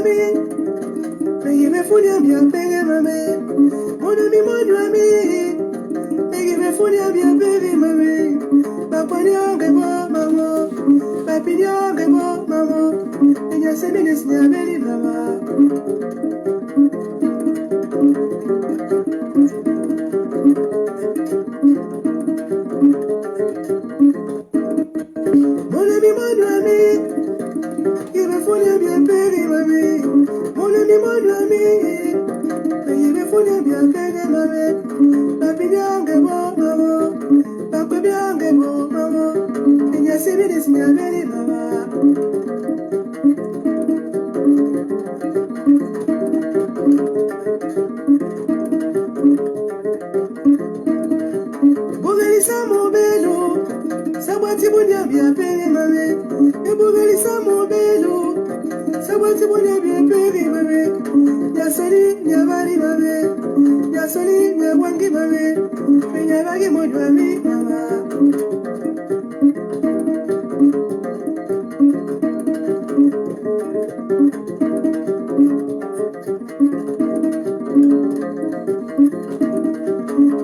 Make me fool you, be a baby, mame. Mon ami, make me fool you, be a baby, mame. Papa, you're the mama. Papi, you're the mama. And you're saying this, you're very mama. Mon ami, il me faut bien payer ma vie. Mon ami, il me faut bien payer ma vie. Papi, bien que bon, maman. Papi, bien que bon, maman. Il y a ces minutes, il y a very maman. Bougalissa mon bello, sa boîte bien payé ma vie. Et Bougalissa mon bello, sa boîte bien payé ma vie. Y'a soli, y'a vari ma vie. Y'a soli, y'a wangi ma vie. Mais y'a vagi mon ami, maman.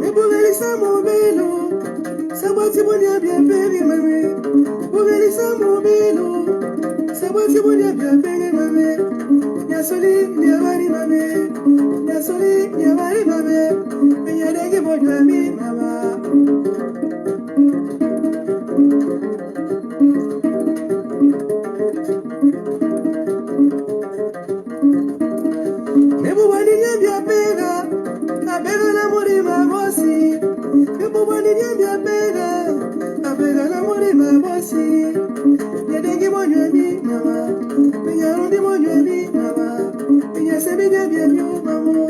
Et Bougalissa mon bello, sa boîte bien payé ma vie. Bougalissa mon bello, sa boîte bien payé ma vie. Y'a soli, y'a vari ma vie. Y'a soli, y'a vari ma vie. Mais y'a des mon ami, maman. Mais vous voyez bien pega, la pega la mori ma bossi. Mais vous voyez bien pega, la pega la mori ma bossi. Y'a des mon ami, maman. Mais y'a un des mon ami, maman. Mais y'a c'est bien mieux, maman.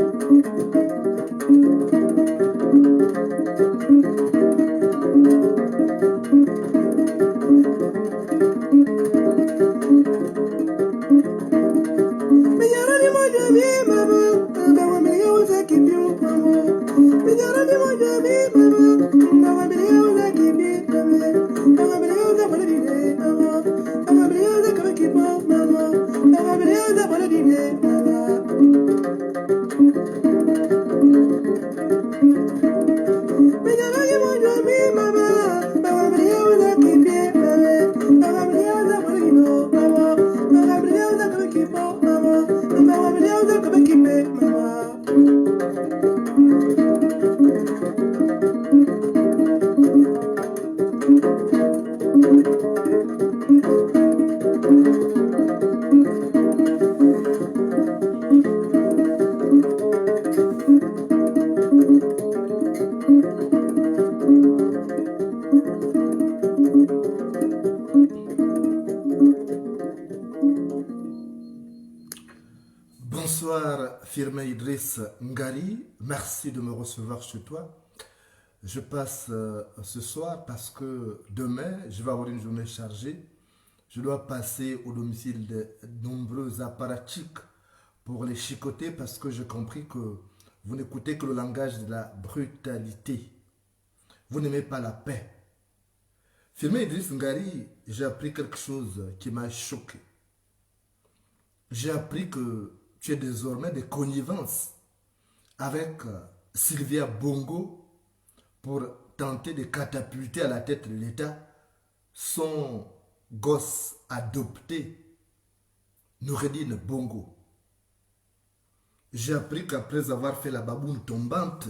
Bonsoir Firmin Idriss Ngari, merci de me recevoir chez toi. Je passe ce soir parce que demain, je vais avoir une journée chargée. Je dois passer au domicile de nombreux apparatchiks pour les chicoter parce que j'ai compris que vous n'écoutez que le langage de la brutalité. Vous n'aimez pas la paix. Firmin Idriss Ngari, j'ai appris quelque chose qui m'a choqué. J'ai appris que tu es désormais des connivences avec Sylvia Bongo pour tenter de catapulter à la tête de l'État son gosse adopté, Noureddine Bongo. J'ai appris qu'après avoir fait la baboune tombante,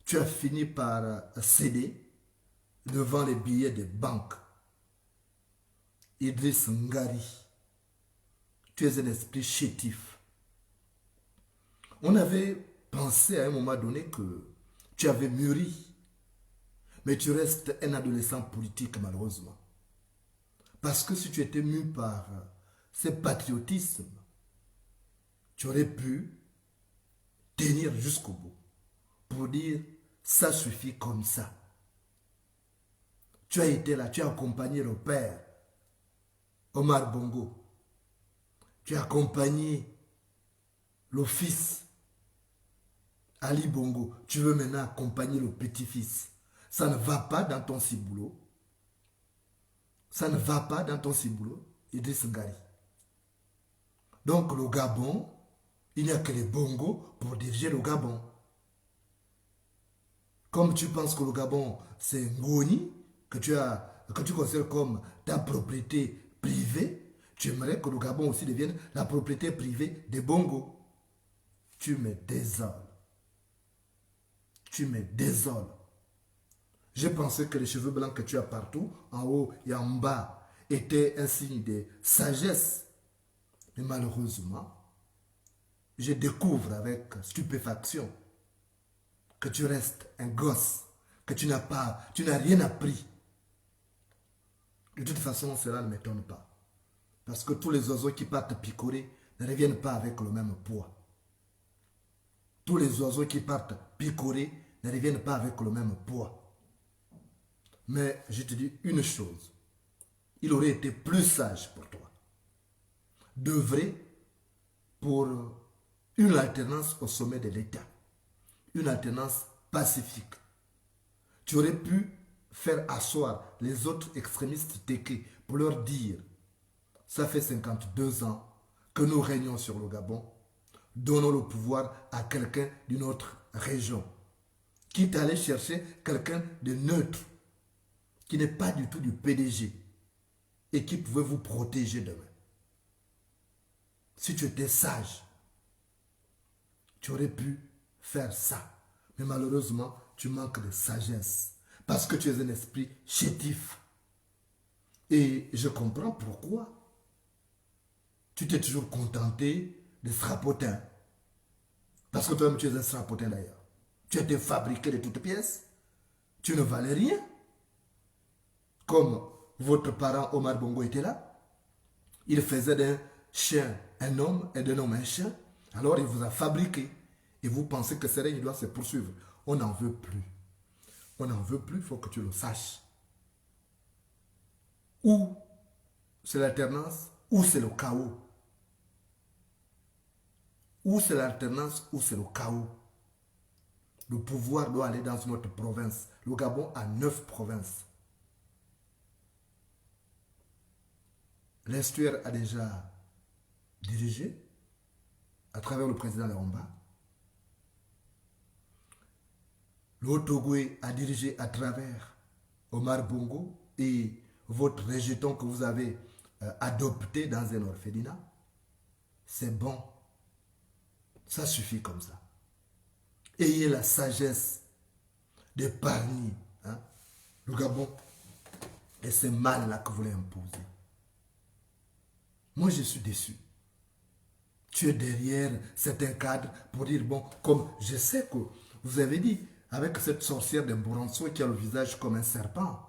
tu as fini par céder devant les billets des banques. Idriss Ngari, tu es un esprit chétif. On avait pensé à un moment donné que tu avais mûri, mais tu restes un adolescent politique malheureusement. Parce que si tu étais mu par ce patriotisme, tu aurais pu tenir jusqu'au bout pour dire ça suffit comme ça. Tu as été là, tu as accompagné le père, Omar Bongo. Tu as accompagné le fils, Ali Bongo. Tu veux maintenant accompagner le petit-fils. Ça ne va pas dans ton ciboulot. Ça ne va pas dans ton ciboulot, Idriss Ngari. Donc le Gabon, il n'y a que les Bongo pour diriger le Gabon. Comme tu penses que le Gabon, c'est Ngoni, que tu considères comme ta propriété privée, tu aimerais que le Gabon aussi devienne la propriété privée des Bongo. Tu me désoles. Tu me désoles. J'ai pensé que les cheveux blancs que tu as partout, en haut et en bas, étaient un signe de sagesse. Mais malheureusement, je découvre avec stupéfaction que tu restes un gosse, que tu n'as rien appris. De toute façon, cela ne m'étonne pas. Parce que tous les oiseaux qui partent picorer ne reviennent pas avec le même poids. Tous les oiseaux qui partent picorer ne reviennent pas avec le même poids. Mais je te dis une chose. Il aurait été plus sage pour toi d'œuvrer pour une alternance au sommet de l'État. Une alternance pacifique. Tu aurais pu faire asseoir les autres extrémistes téqués pour leur dire ça fait 52 ans que nous régnons sur le Gabon. Donnons le pouvoir à quelqu'un d'une autre région. Quitte à aller chercher quelqu'un de neutre, qui n'est pas du tout du PDG et qui pouvait vous protéger demain. Si tu étais sage, tu aurais pu faire ça. Mais malheureusement, tu manques de sagesse parce que tu es un esprit chétif. Et je comprends pourquoi. Tu t'es toujours contenté de strapotin. Parce que toi-même, tu es un strapotin d'ailleurs. Tu as été fabriqué de toutes pièces. Tu ne valais rien. Comme votre parent Omar Bongo était là. Il faisait d'un chien un homme et d'un homme un chien. Alors il vous a fabriqué. Et vous pensez que ce règne doit se poursuivre. On n'en veut plus. On n'en veut plus, il faut que tu le saches. Ou c'est l'alternance, ou c'est le chaos. Ou c'est l'alternance, ou c'est le chaos. Le pouvoir doit aller dans une autre province. Le Gabon a 9 provinces. L'Estuaire a déjà dirigé à travers le président Leromba. Le Haut-Ogooué a dirigé à travers Omar Bongo et votre rejeton que vous avez adopté dans un orphelinat. C'est bon. Ça suffit comme ça. Ayez la sagesse d'épargner le Gabon et ce mal-là que vous voulez imposer. Moi, je suis déçu. Tu es derrière certains cadres pour dire, bon, comme je sais que vous avez dit, avec cette sorcière de Boranso qui a le visage comme un serpent,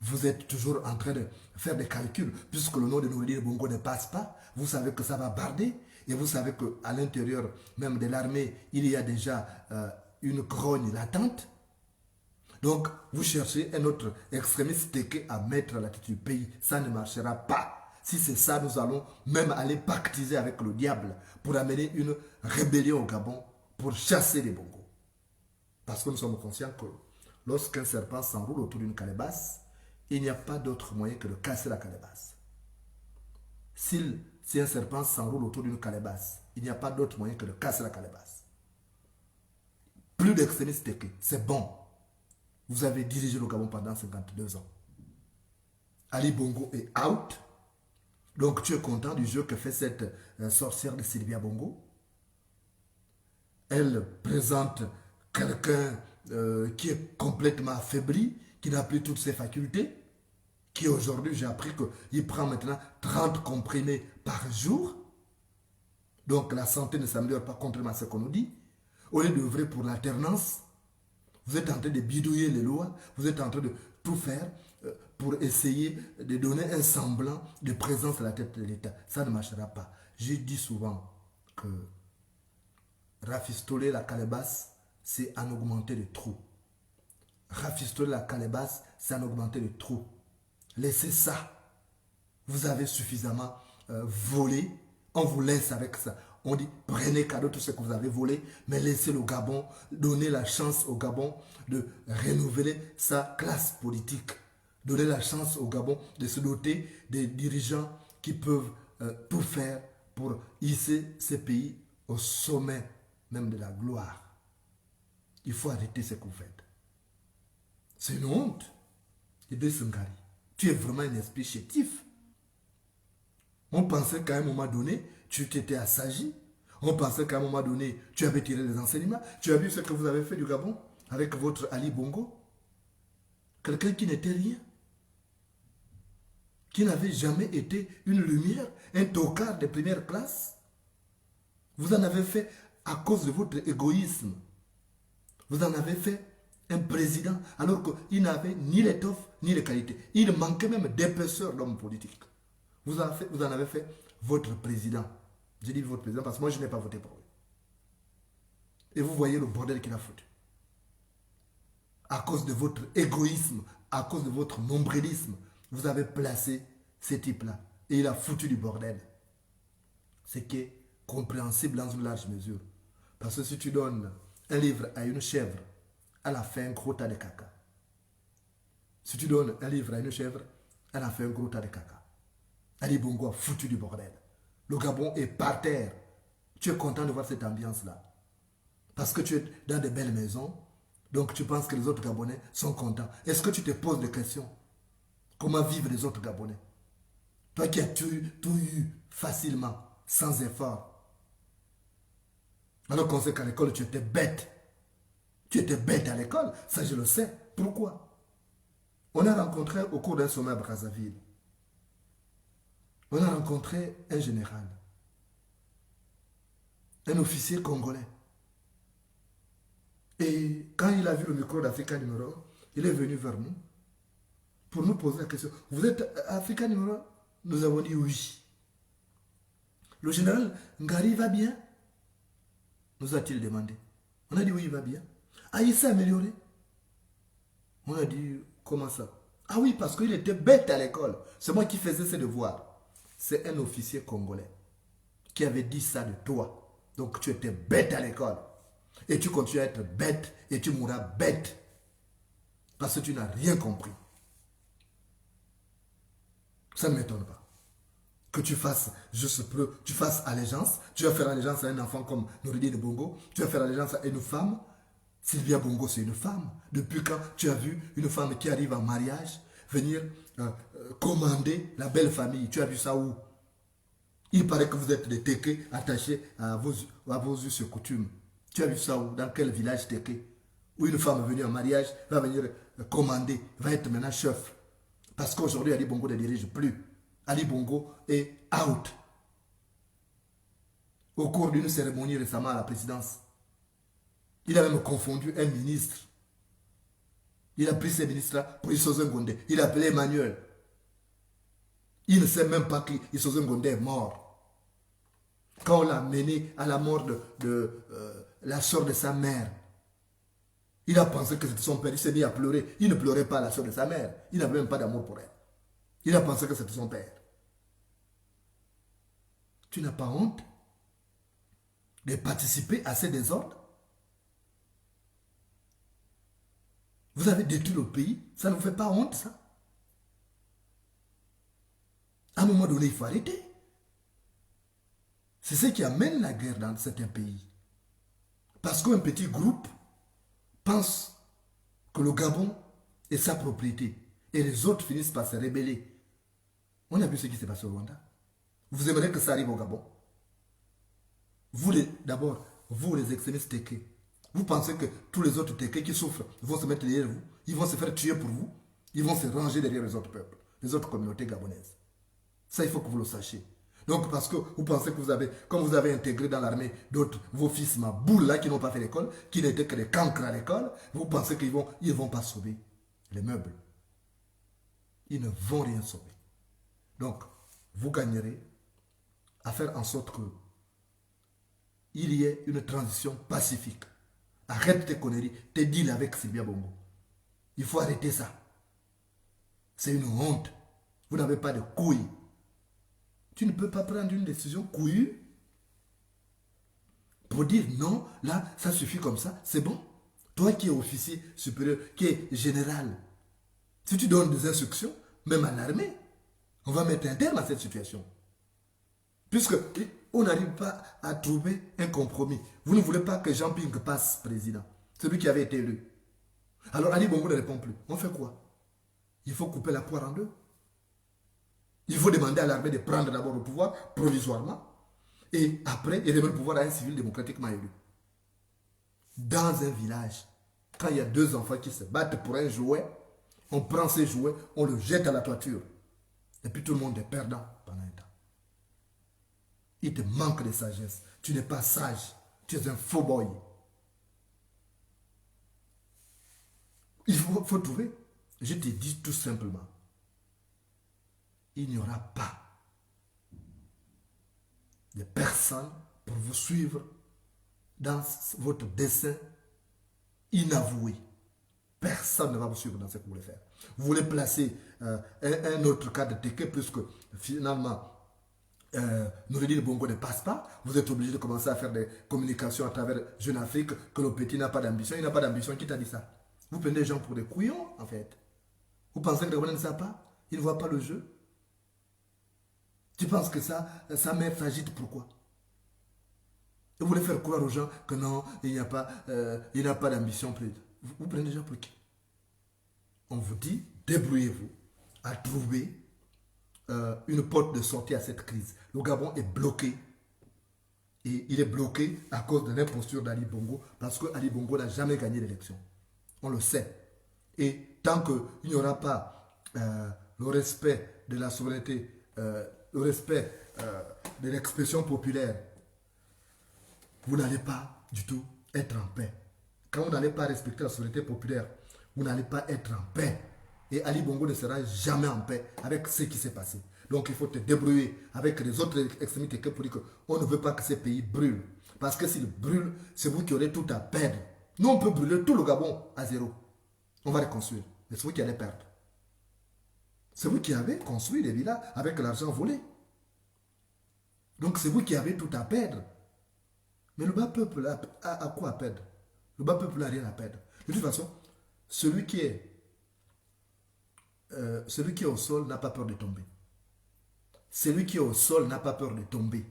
vous êtes toujours en train de faire des calculs, puisque le nom de Noureddine Bongo ne passe pas, vous savez que ça va barder, et vous savez qu'à l'intérieur même de l'armée, il y a déjà une grogne latente. Donc, vous cherchez un autre extrémiste téqué à mettre à la tête du pays, ça ne marchera pas. Si c'est ça, nous allons même aller pactiser avec le diable pour amener une rébellion au Gabon, pour chasser les Bongos. Parce que nous sommes conscients que lorsqu'un serpent s'enroule autour d'une calebasse, il n'y a pas d'autre moyen que de casser la calebasse. Si un serpent s'enroule autour d'une calebasse, il n'y a pas d'autre moyen que de casser la calebasse. Plus d'extrémistes, c'est bon. Vous avez dirigé le Gabon pendant 52 ans. Ali Bongo est out. Donc tu es content du jeu que fait cette sorcière de Sylvia Bongo. Elle présente quelqu'un qui est complètement affaibli, qui n'a plus toutes ses facultés, qui aujourd'hui, j'ai appris qu'il prend maintenant 30 comprimés par jour. Donc la santé ne s'améliore pas, contrairement à ce qu'on nous dit. Au lieu d'œuvrer pour l'alternance, vous êtes en train de bidouiller les lois, vous êtes en train de tout faire pour essayer de donner un semblant de présence à la tête de l'État. Ça ne marchera pas. J'ai dit souvent que rafistoler la calebasse, c'est en augmenter le trou. Rafistoler la calebasse, c'est en augmenter le trou. Laissez ça. Vous avez suffisamment volé. On vous laisse avec ça. On dit, prenez cadeau tout ce que vous avez volé, mais laissez le Gabon, donnez la chance au Gabon de renouveler sa classe politique. Donnez la chance au Gabon de se doter des dirigeants qui peuvent tout faire pour hisser ces pays au sommet même de la gloire. Il faut arrêter ce que vous faites. C'est une honte. Idriss Ngari, tu es vraiment un esprit chétif. On pensait qu'à un moment donné, tu t'étais assagi. On pensait qu'à un moment donné, tu avais tiré des enseignements. Tu as vu ce que vous avez fait du Gabon avec votre Ali Bongo. Quelqu'un qui n'était rien. Qui n'avait jamais été une lumière, un tocard de première classe. Vous en avez fait à cause de votre égoïsme. Vous en avez fait un président alors qu'il n'avait ni l'étoffe ni les qualités. Il manquait même d'épaisseur d'homme politique. Vous en avez fait votre président. Je dis votre président parce que moi je n'ai pas voté pour lui. Et vous voyez le bordel qu'il a foutu. À cause de votre égoïsme, à cause de votre nombrilisme, vous avez placé ce type-là. Et il a foutu du bordel. Ce qui est compréhensible dans une large mesure. Parce que si tu donnes un livre à une chèvre, elle a fait un gros tas de caca. Si tu donnes un livre à une chèvre, elle a fait un gros tas de caca. Ali Bongo a foutu du bordel. Le Gabon est par terre. Tu es content de voir cette ambiance-là. Parce que tu es dans de belles maisons, donc tu penses que les autres Gabonais sont contents. Est-ce que tu te poses des questions? Comment vivent les autres Gabonais? Toi qui as tout eu facilement, sans effort. Alors qu'on sait qu'à l'école, tu étais bête. Tu étais bête à l'école, ça je le sais. Pourquoi? On a rencontré au cours d'un sommet à Brazzaville. On a rencontré un général, un officier congolais. Et quand il a vu le micro d'Africa numéro 1, il est venu vers nous pour nous poser la question. Vous êtes Africa numéro 1? Nous avons dit oui. Le général Ngari va bien? Nous a-t-il demandé. On a dit oui, il va bien. Ah, il s'est amélioré. On a dit, comment ça? Ah oui, parce qu'il était bête à l'école. C'est moi qui faisais ses devoirs. C'est un officier congolais qui avait dit ça de toi. Donc tu étais bête à l'école. Et tu continues à être bête et tu mourras bête. Parce que tu n'as rien compris. Ça ne m'étonne pas. Que tu fasses tu fasses allégeance. Tu vas faire allégeance à un enfant comme Noureddine Bongo. Tu vas faire allégeance à une femme. Sylvia Bongo, c'est une femme. Depuis quand tu as vu une femme qui arrive en mariage venir commander la belle famille? Tu as vu ça où? Il paraît que vous êtes des tékés attachés à vos us et coutumes. Tu as vu ça où? Dans quel village téké? Où une femme venue en mariage va venir commander, va être maintenant chef. Parce qu'aujourd'hui, Ali Bongo ne dirige plus. Ali Bongo est out. Au cours d'une cérémonie récemment à la présidence, il a même confondu un ministre. Il a pris ces ministres-là pour Isoze Ngonde. Il a appelé Emmanuel. Il ne sait même pas qu'Isoze Ngonde est mort. Quand on l'a mené à la mort de la soeur de sa mère, il a pensé que c'était son père. Il s'est mis à pleurer. Il ne pleurait pas la soeur de sa mère. Il n'avait même pas d'amour pour elle. Il a pensé que c'était son père. Tu n'as pas honte de participer à ces désordres? Vous avez détruit le pays. Ça ne vous fait pas honte, ça? À un moment donné, il faut arrêter. C'est ce qui amène la guerre dans certains pays. Parce qu'un petit groupe pense que le Gabon est sa propriété. Et les autres finissent par se rebeller. On a vu ce qui s'est passé au Rwanda. Vous aimeriez que ça arrive au Gabon? D'abord, vous les extrémistes tékés, vous pensez que tous les autres tékés qui souffrent vont se mettre derrière vous? Ils vont se faire tuer pour vous? Ils vont se ranger derrière les autres peuples, les autres communautés gabonaises. Ça, il faut que vous le sachiez. Donc, parce que vous pensez que comme vous avez intégré dans l'armée d'autres, vos fils maboules là qui n'ont pas fait l'école, qui n'étaient que des cancres à l'école, vous pensez qu'ils vont pas sauver les meubles. Ils ne vont rien sauver. Donc, vous gagnerez à faire en sorte que il y ait une transition pacifique. Arrête tes conneries, tes deals avec Sylvia Bongo. Il faut arrêter ça. C'est une honte. Vous n'avez pas de couilles. Tu ne peux pas prendre une décision couillue pour dire non, là, ça suffit comme ça, c'est bon. Toi qui es officier supérieur, qui es général, si tu donnes des instructions, même à l'armée, on va mettre un terme à cette situation. Puisque on n'arrive pas à trouver un compromis. Vous ne voulez pas que Jean Ping passe président, celui qui avait été élu. Alors Ali Bongo ne répond plus. On fait quoi? Il faut couper la poire en deux. Il faut demander à l'armée de prendre d'abord le pouvoir provisoirement et après il remet le pouvoir à un civil démocratiquement élu. Dans un village, quand il y a deux enfants qui se battent pour un jouet, on prend ces jouets, on le jette à la toiture. Et puis tout le monde est perdant pendant un temps. Il te manque de sagesse. Tu n'es pas sage. Tu es un faux boy. Il faut trouver. Je te dis tout simplement. Il n'y aura pas de personne pour vous suivre dans votre dessein inavoué. Personne ne va vous suivre dans ce que vous voulez faire. Vous voulez placer un autre cas de Téké puisque finalement Noureddine Bongo ne passe pas. Vous êtes obligé de commencer à faire des communications à travers Jeune Afrique que le petit n'a pas d'ambition. Il n'a pas d'ambition. Qui t'a dit ça? Vous prenez les gens pour des couillons en fait. Vous pensez que les Gabonais ne savent pas? Ils ne voient pas le jeu. Tu penses que sa mère s'agite pourquoi? Et vous voulez faire croire aux gens que non, il n'a pas d'ambition. Vous prenez les gens pour qui? On vous dit, débrouillez-vous à trouver une porte de sortie à cette crise. Le Gabon est bloqué. Et il est bloqué à cause de l'imposture d'Ali Bongo, parce que Ali Bongo n'a jamais gagné l'élection. On le sait. Et tant qu'il n'y aura pas le respect de la souveraineté, le respect de l'expression populaire, vous n'allez pas du tout être en paix. Quand vous n'allez pas respecter la souveraineté populaire, vous n'allez pas être en paix. Et Ali Bongo ne sera jamais en paix avec ce qui s'est passé. Donc il faut te débrouiller avec les autres extrémités pour dire qu'on ne veut pas que ces pays brûlent. Parce que s'ils brûlent, c'est vous qui aurez tout à perdre. Nous, on peut brûler tout le Gabon à zéro. On va reconstruire. Mais c'est vous qui allez perdre. C'est vous qui avez construit les villas avec l'argent volé. Donc c'est vous qui avez tout à perdre. Mais le bas peuple a quoi à perdre? Le bas peuple n'a rien à perdre. De toute façon, celui qui est au sol n'a pas peur de tomber. Celui qui est au sol n'a pas peur de tomber.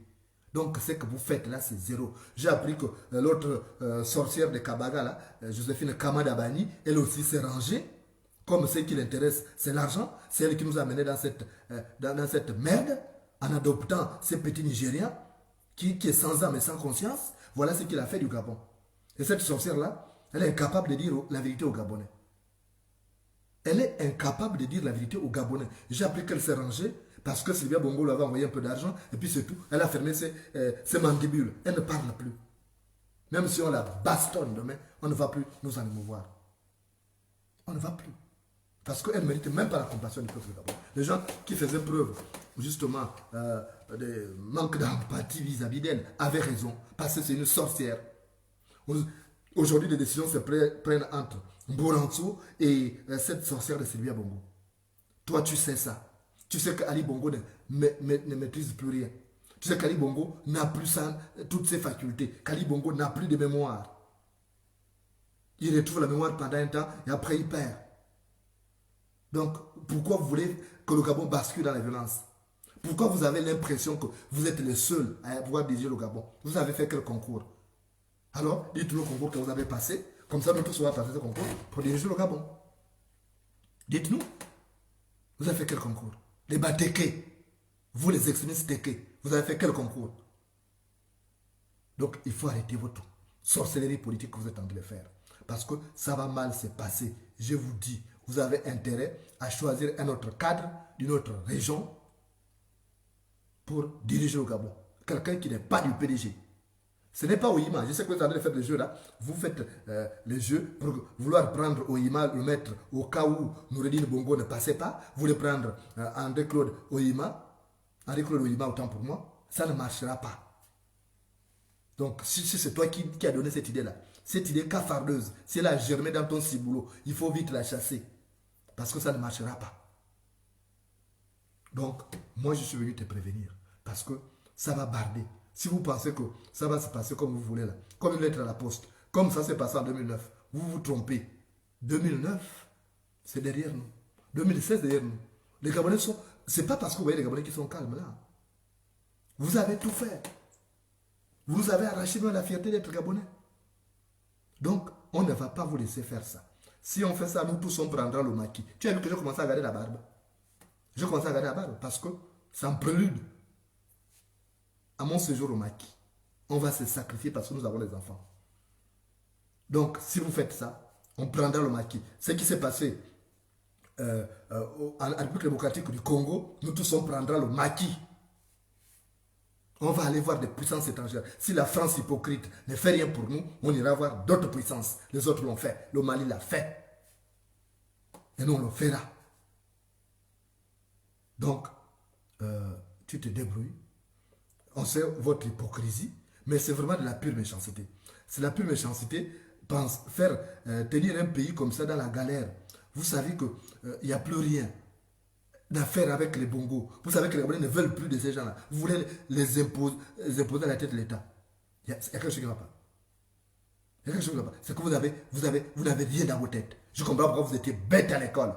Donc ce que vous faites là, c'est zéro. J'ai appris que l'autre sorcière de Kabaga, là, Joséphine Kamadabani, elle aussi s'est rangée. Comme ce qui l'intéresse, c'est l'argent. C'est elle qui nous a menés dans cette merde en adoptant ces petits Nigériens qui est sans âme et sans conscience. Voilà ce qu'il a fait du Gabon. Et cette sorcière-là, elle est incapable de dire la vérité aux Gabonais. Elle est incapable de dire la vérité aux Gabonais. J'ai appris qu'elle s'est rangée parce que Sylvia Bongo lui avait envoyé un peu d'argent et puis c'est tout. Elle a fermé ses mandibules. Elle ne parle plus. Même si on la bastonne demain, on ne va plus nous en émouvoir. On ne va plus. Parce qu'elle ne mérite même pas la compassion du peuple Gabon. Les gens qui faisaient preuve justement de manque d'empathie vis-à-vis d'elle avaient raison. Parce que c'est une sorcière. Aujourd'hui, les décisions se prennent entre Mboranso et cette sorcière de Sylvia Bongo. Toi, tu sais ça. Tu sais qu'Ali Bongo ne maîtrise plus rien. Tu sais qu'Ali Bongo n'a plus toutes ses facultés. Qu'Ali Bongo n'a plus de mémoire. Il retrouve la mémoire pendant un temps et après il perd. Donc, pourquoi vous voulez que le Gabon bascule dans la violence? Pourquoi vous avez l'impression que vous êtes les seuls à pouvoir diriger le Gabon? Vous avez fait quel concours? Alors, dites-nous le concours que vous avez passé. Comme ça, nous tous, on va passer ce concours pour diriger le Gabon. Dites-nous. Vous avez fait quel concours? Les Batéké. Vous, les extrémistes Téké. Vous avez fait quel concours? Donc, il faut arrêter votre sorcellerie politique que vous êtes en train de faire. Parce que ça va mal se passer. Je vous dis, vous avez intérêt à choisir un autre cadre d'une autre région pour diriger le Gabon. Quelqu'un qui n'est pas du PDG. Ce n'est pas Oyima. Je sais que vous êtes en train de faire le jeu là. Vous faites le jeu pour vouloir prendre Oyima, le mettre au cas où Noureddine Bongo ne passait pas. Vous voulez prendre André-Claude Oyima. André-Claude Oyima, autant pour moi. Ça ne marchera pas. Donc, si c'est toi qui as donné cette idée-là, cette idée cafardeuse, si elle a germé dans ton ciboulot, il faut vite la chasser. Parce que ça ne marchera pas. Donc, moi, je suis venu te prévenir. Parce que ça va barder. Si vous pensez que ça va se passer comme vous voulez là, comme une lettre à la poste, comme ça s'est passé en 2009, vous vous trompez. 2009, c'est derrière nous. 2016, derrière nous. Les Gabonais sont... C'est pas parce que vous voyez les Gabonais qui sont calmes là. Vous avez tout fait. Vous avez arraché même la fierté d'être Gabonais. Donc, on ne va pas vous laisser faire ça. Si on fait ça, nous tous on prendra le maquis. Tu as vu que je commence à garder la barbe. Je commence à garder la barbe parce que ça me prélude à mon séjour au maquis. On va se sacrifier parce que nous avons des enfants. Donc, si vous faites ça, on prendra le maquis. Ce qui s'est passé en République démocratique du Congo, nous tous on prendra le maquis. On va aller voir des puissances étrangères. Si la France hypocrite ne fait rien pour nous, on ira voir d'autres puissances. Les autres l'ont fait. Le Mali l'a fait. Et nous, on le fera. Donc, tu te débrouilles. On sait votre hypocrisie, mais c'est vraiment de la pure méchanceté. C'est la pure méchanceté. Faire tenir un pays comme ça dans la galère. Vous savez qu'il n'y a plus rien d'affaires avec les bongos. Vous savez que les Gabonais ne veulent plus de ces gens-là. Vous voulez les imposer à la tête de l'État. Il y a quelque chose qui ne va pas. Il y a quelque chose qui ne va pas. C'est que vous n'avez rien dans vos têtes. Je comprends pourquoi vous étiez bêtes à l'école.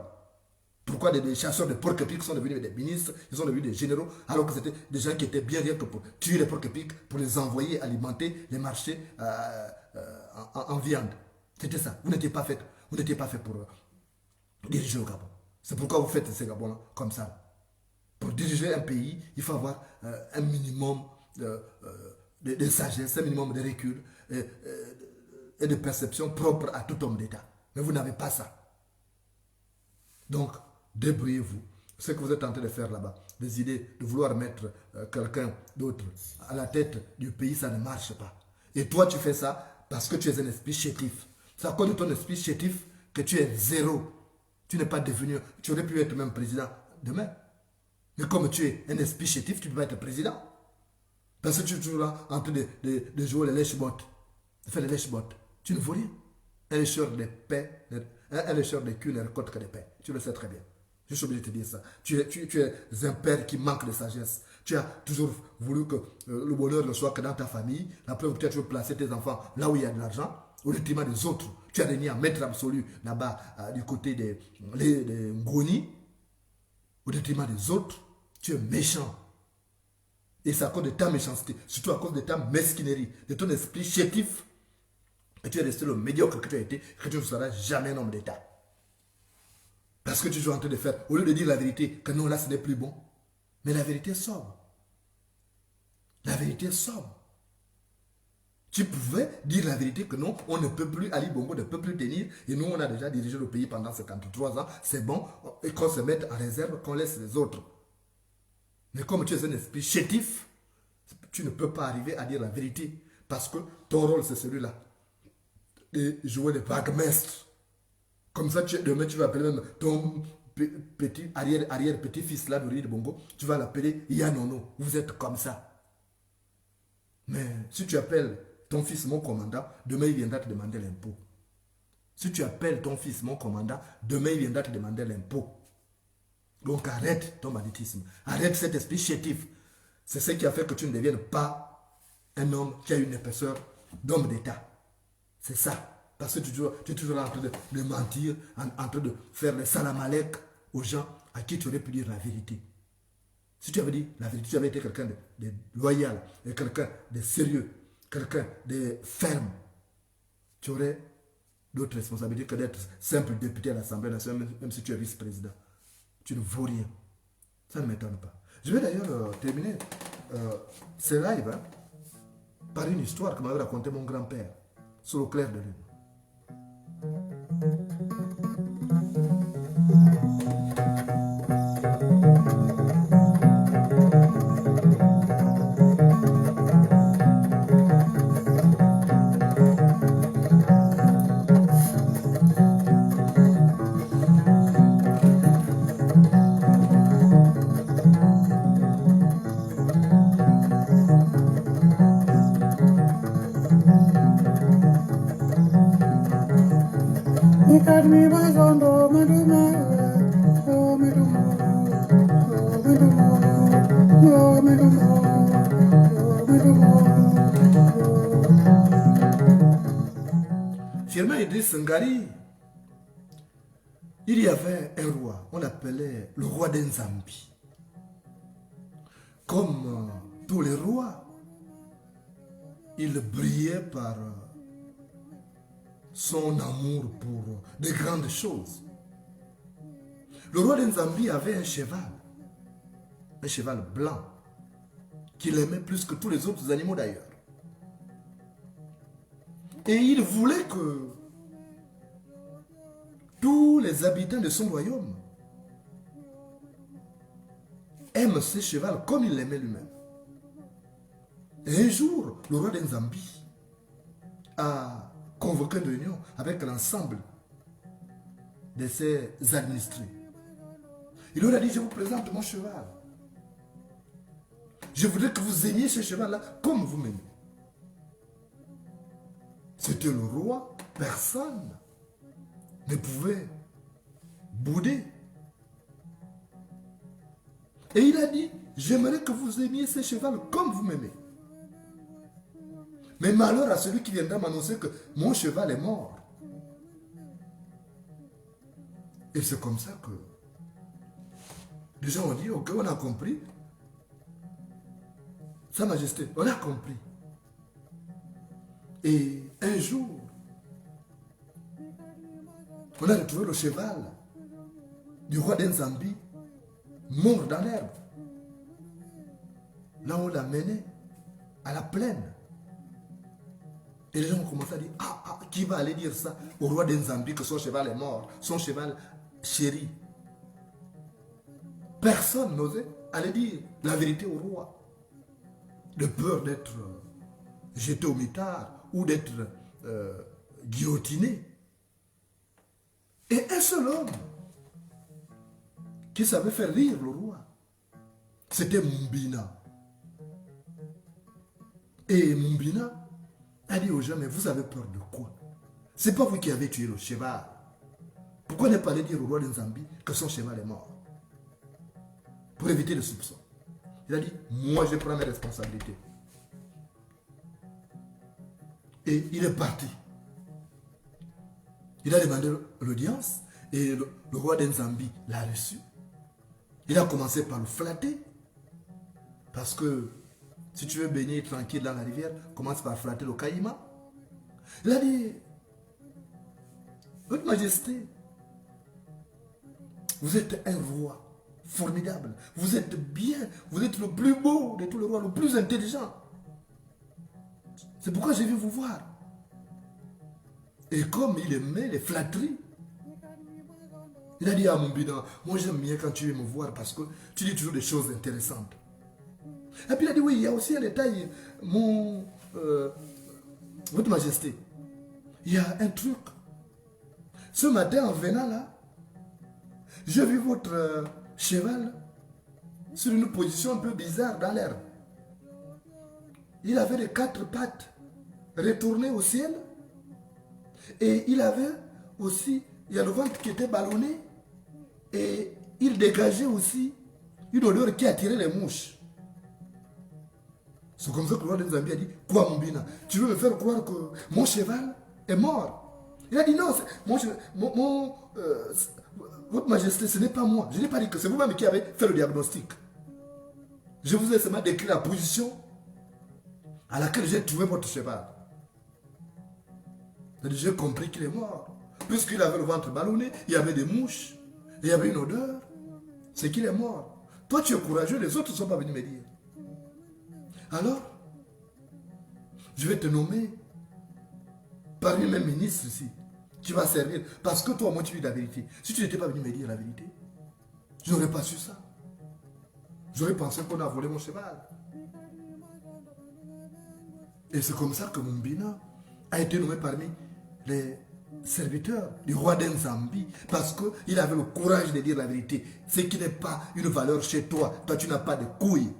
Pourquoi des chasseurs de porc-épics sont devenus des ministres, ils sont devenus des généraux, alors que c'était des gens qui étaient bien rien que pour tuer les porc-épics, pour les envoyer alimenter les marchés en viande. C'était ça. Vous n'étiez pas fait pour diriger le Gabon. C'est pourquoi vous faites ces Gabons-là comme ça. Pour diriger un pays, il faut avoir un minimum de sagesse, un minimum de recul et de perception propre à tout homme d'État. Mais vous n'avez pas ça. Donc, débrouillez-vous. Ce que vous êtes en train de faire là-bas, des idées de vouloir mettre quelqu'un d'autre à la tête du pays, ça ne marche pas. Et toi, tu fais ça parce que tu es un esprit chétif. C'est à cause de ton esprit chétif que tu es zéro. Tu n'es pas devenu, tu aurais pu être même président demain. Mais comme tu es un esprit chétif, tu ne peux pas être président. Parce que tu es toujours là en train de jouer les lèche-bottes. De faire les lèche-bottes. Tu ne vaux rien. Un lécheur de paix, un lécheur de cul ne récolte que des paix. Tu le sais très bien. Je suis obligé de te dire ça. Tu es un père qui manque de sagesse. Tu as toujours voulu que le bonheur ne soit que dans ta famille. La preuve que tu veux placer tes enfants là où il y a de l'argent, au détriment des autres. Tu as régné en maître absolu là-bas du côté des Ngoni, au détriment des autres. Tu es méchant. Et c'est à cause de ta méchanceté, surtout à cause de ta mesquinerie, de ton esprit chétif, et tu es resté le médiocre que tu as été, que tu ne seras jamais un homme d'État. Parce que tu es en train de faire, au lieu de dire la vérité, que non, là, ce n'est plus bon. Mais la vérité est sobre. La vérité est sobre. Tu pouvais dire la vérité que non, on ne peut plus, Ali Bongo ne peut plus tenir, et nous, on a déjà dirigé le pays pendant 53 ans, c'est bon, et qu'on se mette en réserve, qu'on laisse les autres. Mais comme tu es un esprit chétif, tu ne peux pas arriver à dire la vérité, parce que ton rôle, c'est celui-là, de jouer le vaguemestre. Comme ça, demain, tu vas appeler même ton petit, arrière-petit-fils là, de Bongo, tu vas l'appeler Yanono. Vous êtes comme ça. Mais si tu appelles ton fils mon commandant, demain, il viendra te demander l'impôt. Si tu appelles ton fils mon commandant, demain, il viendra te demander l'impôt. Donc, arrête ton banditisme. Arrête cet esprit chétif. C'est ce qui a fait que tu ne deviennes pas un homme qui a une épaisseur d'homme d'État. C'est ça. Parce que tu es toujours en train de mentir, en train de faire le salamalek aux gens à qui tu aurais pu dire la vérité. Si tu avais dit la vérité, tu avais été quelqu'un de loyal, quelqu'un de sérieux, quelqu'un de ferme, tu aurais d'autres responsabilités que d'être simple député à l'Assemblée nationale, même si tu es vice-président. Tu ne vaux rien. Ça ne m'étonne pas. Je vais d'ailleurs terminer ce live par une histoire que m'avait raconté mon grand-père sur le clair de lune. Firmin Idriss Ngari, il y avait un roi, on l'appelait le roi d'Enzambi. Comme tous les rois, il brillait par son amour pour de grandes choses. Le roi de Nzambi avait un cheval blanc, qu'il aimait plus que tous les autres animaux d'ailleurs. Et il voulait que tous les habitants de son royaume aiment ce cheval comme il l'aimait lui-même. Et un jour, le roi de Nzambi a convoqué une réunion avec l'ensemble de ses administrés. Il leur a dit, je vous présente mon cheval. Je voudrais que vous aimiez ce cheval-là comme vous m'aimez. C'était le roi, personne ne pouvait bouder. Et il a dit, j'aimerais que vous aimiez ce cheval comme vous m'aimez. Mais malheur à celui qui viendra m'annoncer que mon cheval est mort. Et c'est comme ça que les gens ont dit, ok, on a compris. Sa Majesté, on a compris. Et un jour, on a retrouvé le cheval du roi d'Nzambi mort dans l'herbe. Là, on l'a mené à la plaine. Et les gens ont commencé à dire, qui va aller dire ça au roi d'Nzambi que son cheval est mort, son cheval chéri. Personne n'osait aller dire la vérité au roi, de peur d'être jeté au mitard ou d'être guillotiné. Et un seul homme qui savait faire rire le roi, c'était Mumbina. Et Mumbina a dit aux gens, mais vous avez peur de quoi? C'est pas vous qui avez tué le cheval. Pourquoi ne pas aller dire au roi de Nzambi que son cheval est mort? Pour éviter le soupçon. Il a dit, moi je prends mes responsabilités. Et il est parti. Il a demandé l'audience et le roi de Nzambi l'a reçu. Il a commencé par le flatter. Parce que si tu veux baigner tranquille dans la rivière, commence par flatter le caïman. Il a dit, Votre Majesté, vous êtes un roi formidable. Vous êtes bien. Vous êtes le plus beau de tous les rois, le plus intelligent. C'est pourquoi j'ai vu vous voir. Et comme il aimait les flatteries, il a dit à Mumbina, moi j'aime bien quand tu viens me voir parce que tu dis toujours des choses intéressantes. Et puis il a dit, oui, il y a aussi un détail, Votre Majesté, il y a un truc. Ce matin, en venant là, j'ai vu votre cheval sur une position un peu bizarre dans l'herbe. Il avait les 4 pattes retournées au ciel. Et il avait aussi, il y a le ventre qui était ballonné. Et il dégageait aussi une odeur qui attirait les mouches. C'est comme ça que le roi de Nzambi a dit, quoi Mumbina, tu veux me faire croire que mon cheval est mort? Il a dit non, Votre Majesté, ce n'est pas moi. Je n'ai pas dit que c'est vous-même qui avez fait le diagnostic. Je vous ai seulement décrit la position à laquelle j'ai trouvé votre cheval. J'ai compris qu'il est mort. Puisqu'il avait le ventre ballonné, il y avait des mouches, il y avait une odeur. C'est qu'il est mort. Toi, tu es courageux, les autres ne sont pas venus me dire. Alors, je vais te nommer parmi mes ministres ici. Tu vas servir. Parce que toi, moi, tu dis la vérité. Si tu n'étais pas venu me dire la vérité, je n'aurais pas su ça. J'aurais pensé qu'on a volé mon cheval. Et c'est comme ça que Mumbina a été nommé parmi les serviteurs du roi d'Nzambi. Parce qu'il avait le courage de dire la vérité. Ce qui n'est pas une valeur chez toi. Toi, tu n'as pas de couilles.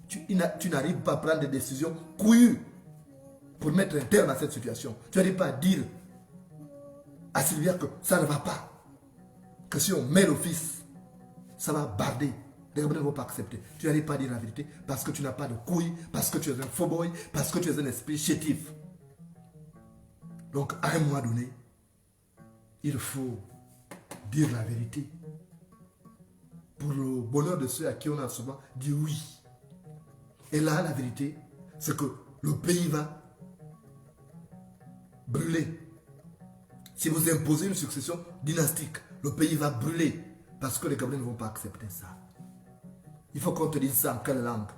Tu n'arrives pas à prendre des décisions couillues pour mettre un terme à cette situation. Tu n'arrives pas à dire à Sylvia que ça ne va pas. Que si on met le fils, ça va barder. Les Gabonais ne vont pas accepter. Tu n'arrives pas à dire la vérité parce que tu n'as pas de couilles, parce que tu es un faux boy, parce que tu es un esprit chétif. Donc, à un moment donné, il faut dire la vérité. Pour le bonheur de ceux à qui on a souvent dit oui. Et là, la vérité, c'est que le pays va brûler. Si vous imposez une succession dynastique, le pays va brûler. Parce que les Gabonais ne vont pas accepter ça. Il faut qu'on te dise ça en quelle langue.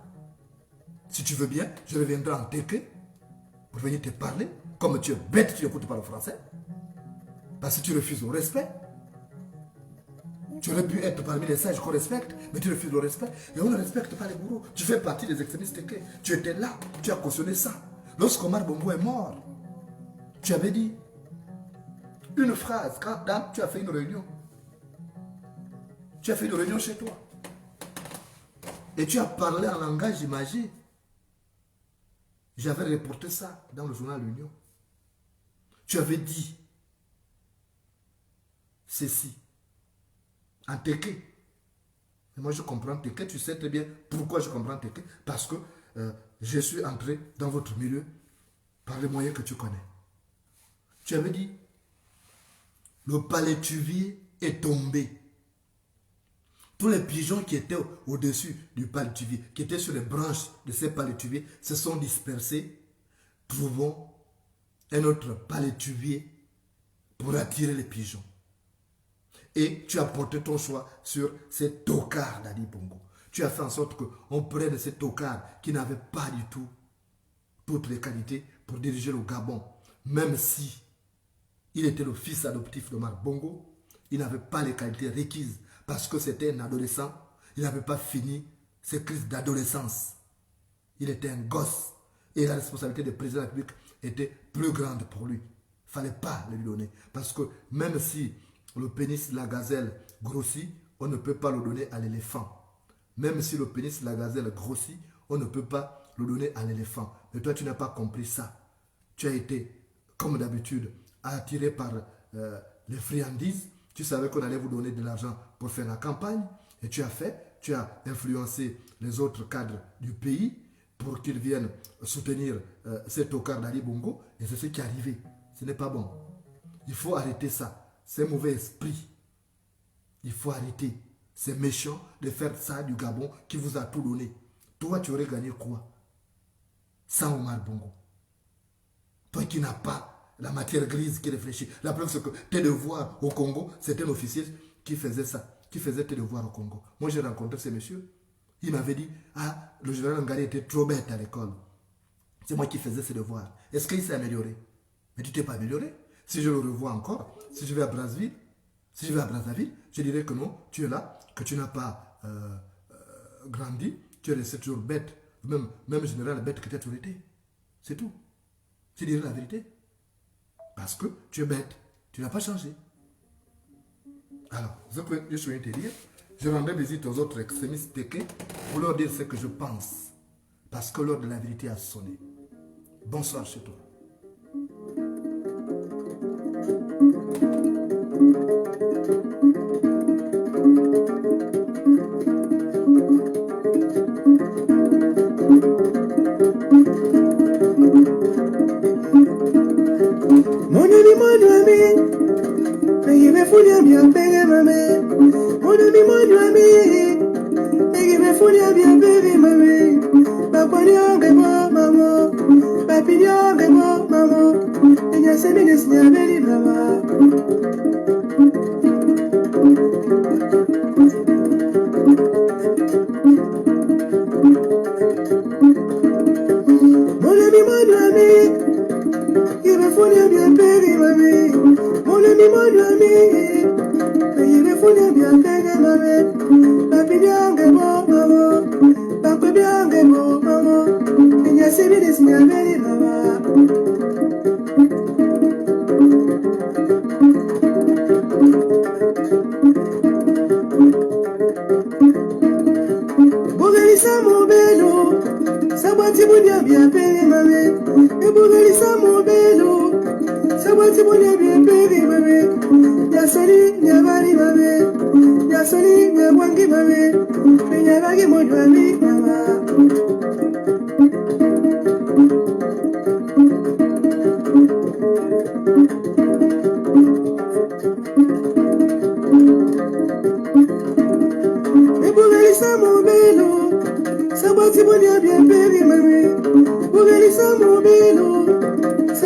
Si tu veux bien, je reviendrai en Téké pour venir te parler. Comme tu es bête, tu n'écoutes pas le français. Parce que tu refuses le respect. Tu aurais pu être parmi les sages qu'on respecte, mais tu refuses le respect. Et on ne respecte pas les bourreaux. Tu fais partie des extrémistes Téké. Tu étais là, tu as cautionné ça. Lorsqu'Omar Bongo est mort, tu avais dit une phrase quand tu as fait une réunion. Tu as fait une réunion chez toi. Et tu as parlé en langage imagé. J'avais reporté ça dans le journal L'Union. Tu avais dit ceci en Téké. Et moi je comprends Téké. Tu sais très bien pourquoi je comprends Téké. Parce que je suis entré dans votre milieu par les moyens que tu connais. Tu avais dit le palétuvier est tombé. Tous les pigeons qui étaient au-dessus du palétuvier, qui étaient sur les branches de ces palétuviers, se sont dispersés. Trouvons un autre palétuvier pour attirer les pigeons. Et tu as porté ton choix sur ces tocards d'Ali Bongo. Tu as fait en sorte qu'on prenne ces tocards qui n'avaient pas du tout toutes les qualités pour diriger le Gabon. Même si il était le fils adoptif d'Omar Bongo, il n'avait pas les qualités requises parce que c'était un adolescent. Il n'avait pas fini ses crises d'adolescence. Il était un gosse et la responsabilité du président de la République était plus grande pour lui. Il ne fallait pas le lui donner parce que même si le pénis de la gazelle grossit, on ne peut pas le donner à l'éléphant. Même si le pénis de la gazelle grossit, on ne peut pas le donner à l'éléphant. Mais toi, tu n'as pas compris ça. Tu as été, comme d'habitude, attiré par les friandises. Tu savais qu'on allait vous donner de l'argent pour faire la campagne. Et tu as influencé les autres cadres du pays pour qu'ils viennent soutenir cet tocard d'Ali Bongo. Et c'est ce qui est arrivé. Ce n'est pas bon. Il faut arrêter ça. C'est mauvais esprit. Il faut arrêter. C'est méchant de faire ça du Gabon qui vous a tout donné. Toi, tu aurais gagné quoi sans Omar Bongo? Toi qui n'as pas la matière grise qui réfléchit. La preuve, c'est que tes devoirs au Congo, c'était un officier qui faisait ça, qui faisait tes devoirs au Congo. Moi, j'ai rencontré ces messieurs. Il m'avait dit, ah, le général Ngari était trop bête à l'école. C'est moi qui faisais ses devoirs. Est-ce qu'il s'est amélioré? Mais tu t'es pas amélioré. Si je le revois encore, si je vais à Brazzaville, je dirais que non, tu es là, que tu n'as pas grandi, tu es resté toujours bête, même général bête que tu as toujours été. C'est tout. Je dirais la vérité. Parce que tu es bête, tu n'as pas changé. Alors, ce que je suis venu te dire, je rendrai visite aux autres extrémistes Téké pour leur dire ce que je pense. Parce que l'heure de la vérité a sonné. Bonsoir chez toi. Mon ami, mais il me faut bien payer ma mère. Mon ami, mais il me faut bien payer ma mère. Papa diangue moi maman, papi diangue moi maman. Et ya se me desne beli maman. Mon ami, il me faut bien payer ma mère. Mon ami, mais il me faut bien payer ma mère. Papi diangue moi maman, papi diangue moi maman. Et ya se me desne beli maman. Bogalisa mon belo, sabati bien payé ma mère. Et bogalisa mon belo, sabati bien payé ma mère. Ya soli, ya bali ma mère. Ya soli, ya wangi ma mère. Ya bagi mon ami mama. Bogalisa mon belo, sabati bien payé ma mère. Bogalisa mon belo,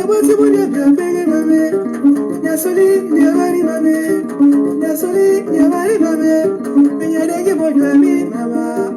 sabati boni bien penge mame. Nyasoli nyabari mame. Nyasoli nyabari mame. Menyadege boni mama.